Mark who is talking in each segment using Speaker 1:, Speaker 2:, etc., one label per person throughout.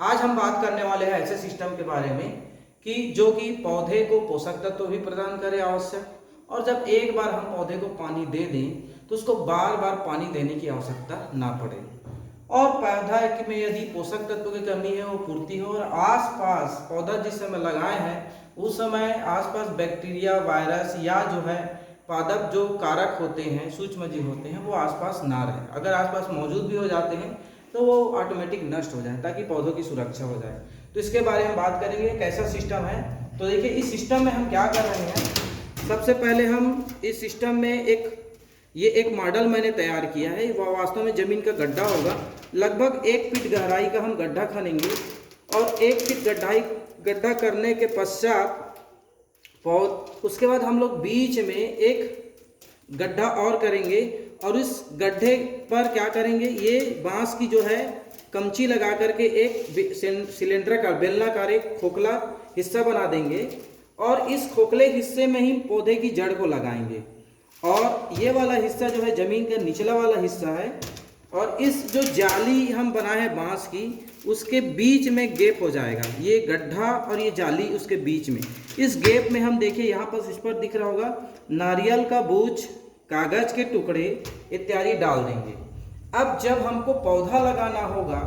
Speaker 1: आज हम बात करने वाले हैं ऐसे सिस्टम के बारे में कि जो कि पौधे को पोषक तत्व भी प्रदान करे आवश्यक, और जब एक बार हम पौधे को पानी दे दें तो उसको बार बार पानी देने की आवश्यकता ना पड़े, और पौधा कि में यदि पोषक तत्व की कमी है वो पूर्ति हो, और आसपास पौधा जिस समय लगाए हैं उस समय आसपास बैक्टीरिया, वायरस या जो है पादप जो कारक होते हैं, सूक्ष्म जीव होते हैं, वो आसपास ना रहे। अगर आसपास मौजूद भी हो जाते हैं तो वो ऑटोमेटिक नष्ट हो जाए ताकि पौधों की सुरक्षा हो जाए। तो इसके बारे में बात करेंगे कैसा सिस्टम है। तो देखिए इस सिस्टम में हम क्या कर रहे हैं। सबसे पहले हम इस सिस्टम में एक मॉडल मैंने तैयार किया है। वह वास्तव में ज़मीन का गड्ढा होगा, लगभग 1 फीट गहराई का हम गड्ढा खनेंगे, और 1 फीट गड्ढा करने के पश्चात उसके बाद हम लोग बीच में एक गड्ढा और करेंगे, और इस गड्ढे पर क्या करेंगे, ये बांस की जो है कमची लगा करके एक सिलेंडर का बेलनाकार एक खोखला हिस्सा बना देंगे, और इस खोखले हिस्से में ही पौधे की जड़ को लगाएंगे। और ये वाला हिस्सा जो है ज़मीन का निचला वाला हिस्सा है, और इस जो जाली हम बनाए हैं बांस की, उसके बीच में गैप हो जाएगा। ये गड्ढा और ये जाली उसके बीच में, इस गैप में हम देखिए यहाँ पर इस पर दिख रहा होगा नारियल का बूच, कागज के टुकड़े इत्यादि डाल देंगे। अब जब हमको पौधा लगाना होगा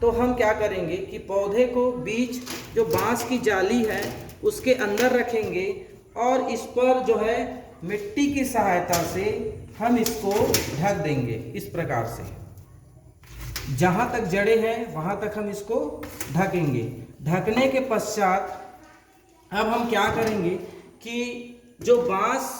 Speaker 1: तो हम क्या करेंगे कि पौधे को बीच जो बांस की जाली है उसके अंदर रखेंगे, और इस पर जो है मिट्टी की सहायता से हम इसको ढक देंगे। इस प्रकार से जहाँ तक जड़ें हैं वहाँ तक हम इसको ढकेंगे। ढकने के पश्चात अब हम क्या करेंगे कि जो बांस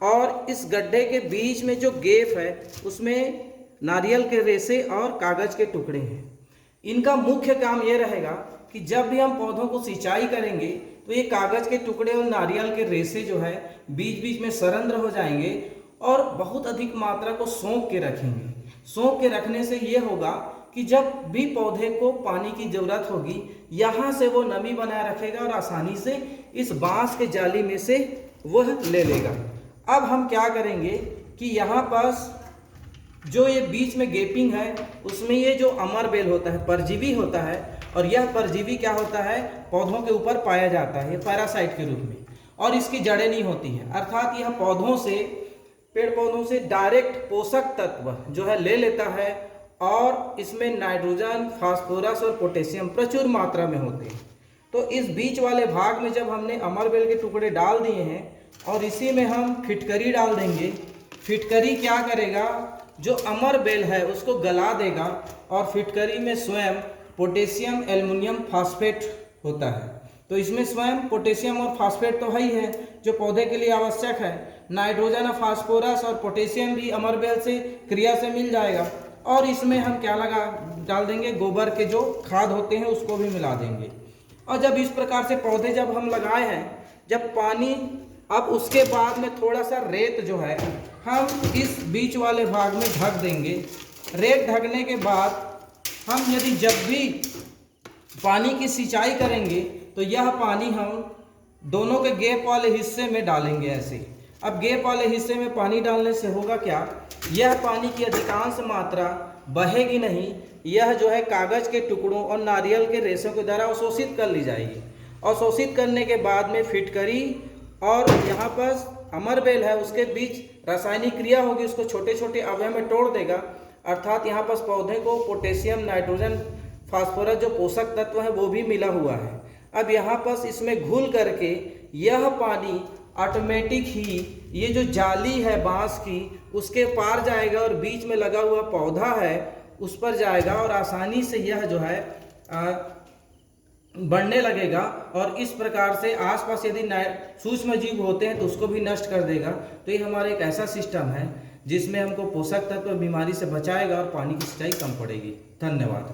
Speaker 1: और इस गड्ढे के बीच में जो गैप है उसमें नारियल के रेशे और कागज के टुकड़े हैं। इनका मुख्य काम ये रहेगा कि जब भी हम पौधों को सिंचाई करेंगे तो ये कागज के टुकड़े और नारियल के रेशे जो है बीच बीच में सरंध्र हो जाएंगे, और बहुत अधिक मात्रा को सोख के रखेंगे। सोख के रखने से ये होगा कि जब भी पौधे को पानी की ज़रूरत होगी यहाँ से वो नमी बनाए रखेगा, और आसानी से इस बांस के जाली में से वह ले लेगा। अब हम क्या करेंगे कि यहाँ पास जो ये बीच में गैपिंग है उसमें ये जो अमरबेल होता है, परजीवी होता है, और यह परजीवी क्या होता है, पौधों के ऊपर पाया जाता है पैरासाइट के रूप में, और इसकी जड़ें नहीं होती हैं। अर्थात यह पेड़ पौधों से डायरेक्ट पोषक तत्व जो है ले लेता है, और इसमें नाइट्रोजन, फास्फोरस और पोटेशियम प्रचुर मात्रा में होते हैं। तो इस बीच वाले भाग में जब हमने अमरबेल के टुकड़े डाल दिए हैं और इसी में हम फिटकरी डाल देंगे, फिटकरी क्या करेगा, जो अमरबेल है उसको गला देगा, और फिटकरी में स्वयं पोटेशियम एल्युमिनियम फास्फेट होता है। तो इसमें स्वयं पोटेशियम और फास्फेट तो है ही है जो पौधे के लिए आवश्यक है। नाइट्रोजन और फास्फोरस और पोटेशियम भी अमरबेल से क्रिया से मिल जाएगा, और इसमें हम क्या डाल देंगे, गोबर के जो खाद होते हैं उसको भी मिला देंगे। और जब इस प्रकार से पौधे जब हम लगाए हैं, जब पानी, अब उसके बाद में थोड़ा सा रेत जो है हम इस बीच वाले भाग में ढक देंगे। रेत ढकने के बाद हम यदि जब भी पानी की सिंचाई करेंगे तो यह पानी हम दोनों के गैप वाले हिस्से में डालेंगे ऐसे। अब गैप वाले हिस्से में पानी डालने से होगा क्या, यह पानी की अधिकांश मात्रा बहेगी नहीं, यह जो है कागज के टुकड़ों और नारियल के रेशों के द्वारा अवशोषित कर ली जाएगी। अवशोषित करने के बाद में फिटकरी और यहाँ पर अमरबेल है उसके बीच रासायनिक क्रिया होगी, उसको छोटे छोटे अवयव में तोड़ देगा। अर्थात यहाँ पर पौधे को पोटेशियम, नाइट्रोजन, फास्फोरस जो पोषक तत्व है वो भी मिला हुआ है। अब यहाँ पर इसमें घुल करके यह पानी ऑटोमेटिक ही ये जो जाली है बांस की उसके पार जाएगा, और बीच में लगा हुआ पौधा है उस पर जाएगा, और आसानी से यह जो है बढ़ने लगेगा, और इस प्रकार से आसपास यदि सूक्ष्म जीव होते हैं तो उसको भी नष्ट कर देगा। तो ये हमारा एक ऐसा सिस्टम है जिसमें हमको पोषक तत्व बीमारी से बचाएगा और पानी की सिंचाई कम पड़ेगी। धन्यवाद।